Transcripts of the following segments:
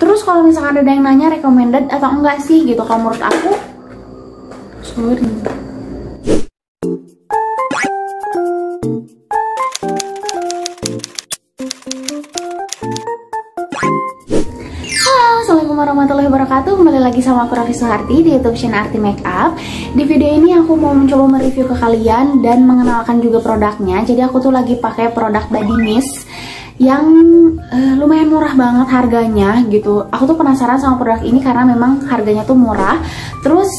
Terus kalau misalkan ada yang nanya recommended atau enggak sih gitu, kalau menurut aku, sorry. Assalamualaikum warahmatullahi wabarakatuh. Kembali lagi sama aku Raffi Suharti di YouTube channel Arti Makeup. Di video ini aku mau mencoba mereview ke kalian dan mengenalkan juga produknya. Jadi aku tuh lagi pakai produk body mist yang lumayan murah banget harganya gitu. Aku tuh penasaran sama produk ini karena memang harganya tuh murah. Terus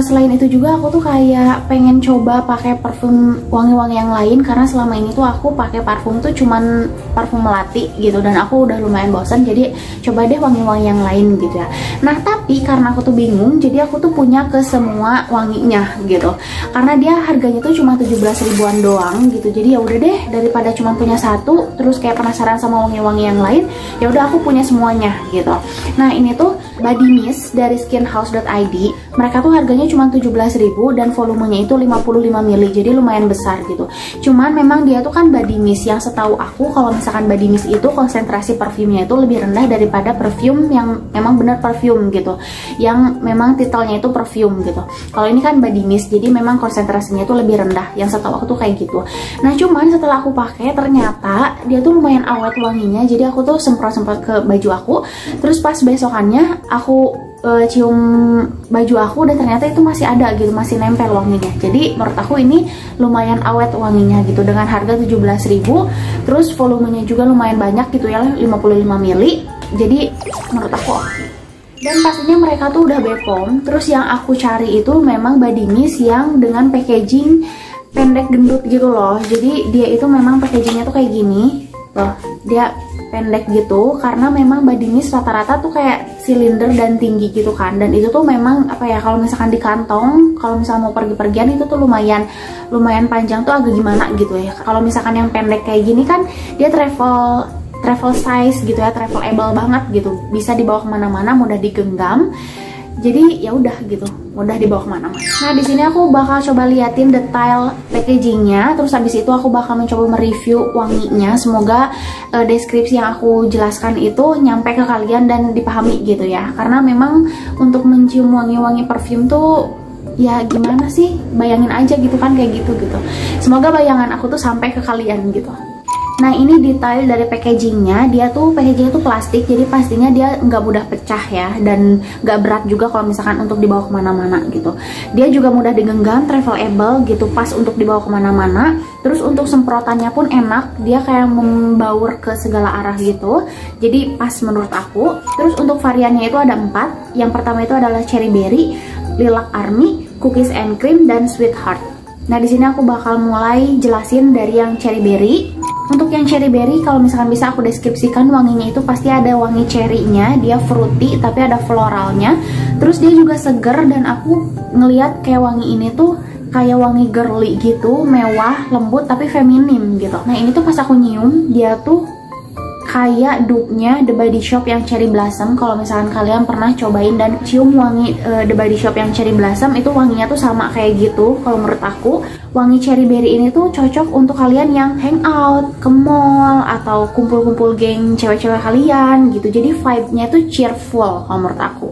selain itu juga aku tuh kayak pengen coba pakai parfum wangi-wangi yang lain, karena selama ini tuh aku pakai parfum tuh cuman parfum melati gitu, dan aku udah lumayan bosan, jadi coba deh wangi-wangi yang lain gitu ya. Nah tapi karena aku tuh bingung, jadi aku tuh punya ke semua wanginya gitu, karena dia harganya tuh cuma 17 ribuan doang gitu. Jadi ya udah deh, daripada cuma punya satu terus kayak penasaran sama wangi-wangi yang lain, ya udah aku punya semuanya gitu. Nah ini tuh body mist dari skinhouse.id. Mereka tuh harganya cuma 17.000 dan volumenya itu 55 ml, jadi lumayan besar gitu. Cuman memang dia tuh kan body mist, yang setahu aku kalau misalkan body mist itu konsentrasi parfumnya itu lebih rendah daripada perfume yang memang benar perfume gitu, yang memang titelnya itu perfume gitu. Kalau ini kan body mist, jadi memang konsentrasinya itu lebih rendah, yang setahu aku tuh kayak gitu. Nah cuman setelah aku pakai ternyata dia tuh lumayan awet wanginya, jadi aku tuh semprot-semprot ke baju aku, terus pas besokannya aku cium baju aku dan ternyata itu masih ada gitu, masih nempel wanginya. Jadi menurut aku ini lumayan awet wanginya gitu, dengan harga 17.000, terus volumenya juga lumayan banyak gitu ya, 55 ml. Jadi menurut aku oke. Dan pastinya mereka tuh udah BPOM. Terus yang aku cari itu memang body mist yang dengan packaging pendek gendut gitu loh. Jadi dia itu memang packagingnya tuh kayak gini loh, dia pendek gitu, karena memang body mist rata-rata tuh kayak silinder dan tinggi gitu kan. Dan itu tuh memang apa ya, kalau misalkan di kantong, kalau misalnya mau pergi-pergian itu tuh lumayan panjang tuh agak gimana gitu ya. Kalau misalkan yang pendek kayak gini kan dia travel size gitu ya, travelable banget gitu, bisa dibawa kemana-mana, mudah digenggam. Jadi ya udah gitu, mudah dibawa kemana-mana. Nah di sini aku bakal coba liatin detail packagingnya, terus habis itu aku bakal mencoba mereview wanginya. Semoga deskripsi yang aku jelaskan itu nyampe ke kalian dan dipahami gitu ya. Karena memang untuk mencium wangi-wangi parfum tuh ya gimana sih, bayangin aja gitu kan kayak gitu. Semoga bayangan aku tuh sampai ke kalian gitu. Nah ini detail dari packagingnya, dia tuh packagingnya tuh plastik, jadi pastinya dia nggak mudah pecah ya, dan nggak berat juga kalau misalkan untuk dibawa kemana-mana gitu. Dia juga mudah digenggam, travelable gitu, pas untuk dibawa kemana-mana. Terus untuk semprotannya pun enak, dia kayak membaur ke segala arah gitu, jadi pas menurut aku. Terus untuk variannya itu ada 4. Yang pertama itu adalah cherry berry, lilac army, cookies and cream, dan sweetheart. Nah di sini aku bakal mulai jelasin dari yang cherry berry. Untuk yang cherry berry, kalau misalkan bisa aku deskripsikan wanginya itu pasti ada wangi cherry-nya, dia fruity tapi ada floralnya. Terus dia juga seger, dan aku ngeliat kayak wangi ini tuh kayak wangi girly gitu, mewah, lembut tapi feminim gitu. Nah ini tuh pas aku nyium, dia tuh kayak dupe-nya The Body Shop yang Cherry Blossom. Kalau misalkan kalian pernah cobain dan cium wangi The Body Shop yang Cherry Blossom, itu wanginya tuh sama kayak gitu. Kalau menurut aku, wangi cherry berry ini tuh cocok untuk kalian yang hangout, ke mall, atau kumpul-kumpul geng cewek-cewek kalian gitu. Jadi vibe-nya tuh cheerful kalau menurut aku.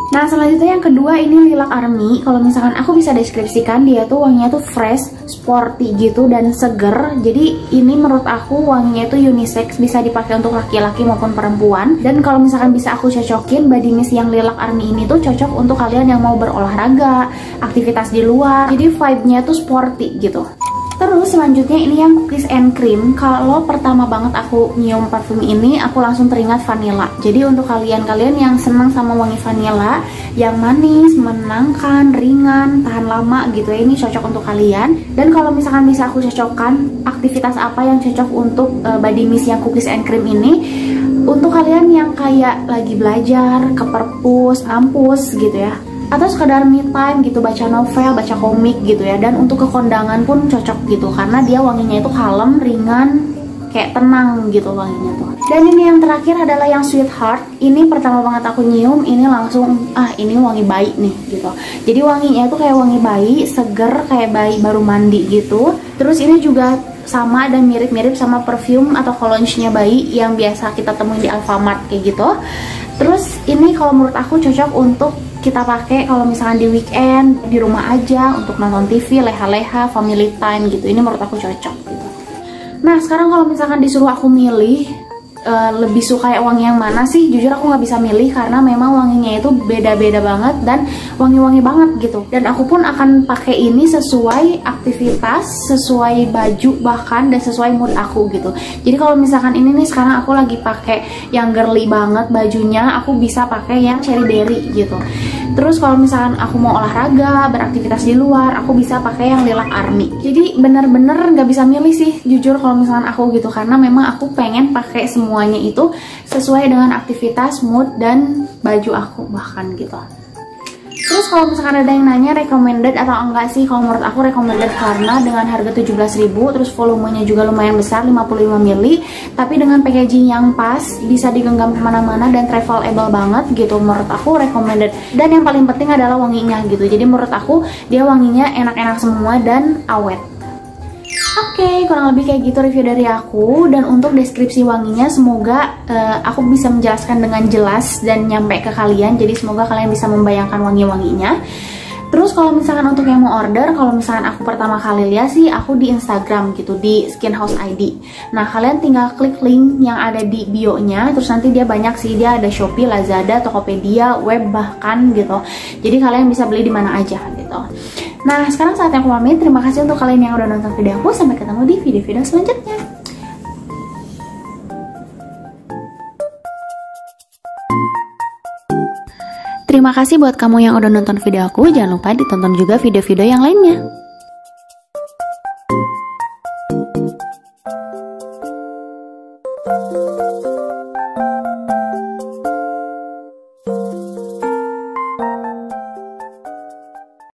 Nah selanjutnya yang kedua ini lilac army. Kalau misalkan aku bisa deskripsikan, dia tuh wanginya tuh fresh, sporty gitu, dan seger. Jadi ini menurut aku wanginya tuh unisex, bisa dipakai untuk laki-laki maupun perempuan. Dan kalau misalkan bisa aku cocokin, body mist yang lilac army ini tuh cocok untuk kalian yang mau berolahraga, aktivitas di luar. Jadi vibe-nya tuh sporty gitu. Terus selanjutnya ini yang cookies and cream. Kalau pertama banget aku nyium parfum ini, aku langsung teringat vanilla. Jadi untuk kalian-kalian yang senang sama wangi vanilla, yang manis, menenangkan, ringan, tahan lama gitu ya, ini cocok untuk kalian. Dan kalau misalkan bisa aku cocokkan aktivitas apa yang cocok untuk body mist yang cookies and cream ini, untuk kalian yang kayak lagi belajar, ke perpus, kampus gitu ya, atau sekadar me time gitu, baca novel, baca komik gitu ya. Dan untuk ke kondangan pun cocok gitu, karena dia wanginya itu kalem, ringan, kayak tenang gitu wanginya tuh. Dan ini yang terakhir adalah yang Sweetheart. Ini pertama banget aku nyium, ini langsung ini wangi bayi nih gitu. Jadi wanginya itu kayak wangi bayi, seger kayak bayi baru mandi gitu. Terus ini juga sama dan mirip-mirip sama perfume atau cologne-nya bayi yang biasa kita temuin di Alfamart kayak gitu. Terus ini kalau menurut aku cocok untuk kita pakai kalau misalkan di weekend, di rumah aja, untuk nonton TV, leha-leha, family time gitu. Ini menurut aku cocok gitu. Nah sekarang kalau misalkan disuruh aku milih lebih suka wangi yang mana sih? Jujur aku nggak bisa milih karena memang wanginya itu beda-beda banget dan wangi-wangi banget gitu. Dan aku pun akan pakai ini sesuai aktivitas, sesuai baju bahkan, dan sesuai mood aku gitu. Jadi kalau misalkan ini nih sekarang aku lagi pakai yang girly banget bajunya, aku bisa pakai yang cherry berry gitu. Terus kalau misalkan aku mau olahraga, beraktivitas di luar, aku bisa pakai yang lilac army. Jadi bener-bener nggak bisa milih sih jujur kalau misalkan aku gitu, karena memang aku pengen pakai semuanya itu sesuai dengan aktivitas, mood, dan baju aku bahkan gitu. Terus kalau misalkan ada yang nanya recommended atau enggak sih, kalau menurut aku recommended karena dengan harga 17.000, terus volumenya juga lumayan besar 55 ml, tapi dengan packaging yang pas, bisa digenggam kemana-mana dan travelable banget gitu. Menurut aku recommended. Dan yang paling penting adalah wanginya gitu. Jadi menurut aku dia wanginya enak-enak semua dan awet. Oke, kurang lebih kayak gitu review dari aku. Dan untuk deskripsi wanginya, semoga aku bisa menjelaskan dengan jelas dan nyampe ke kalian. Jadi semoga kalian bisa membayangkan wangi-wanginya. Terus kalau misalkan untuk yang mau order, kalau misalkan aku pertama kali lihat sih, aku di Instagram gitu, di Skin House ID. Nah, kalian tinggal klik link yang ada di bio-nya. Terus nanti dia banyak sih, dia ada Shopee, Lazada, Tokopedia, web bahkan gitu. Jadi kalian bisa beli di mana aja gitu. Nah, sekarang saatnya aku pamit. Terima kasih untuk kalian yang udah nonton video aku. Sampai ketemu di video-video selanjutnya. Terima kasih buat kamu yang udah nonton video aku. Jangan lupa ditonton juga video-video yang lainnya.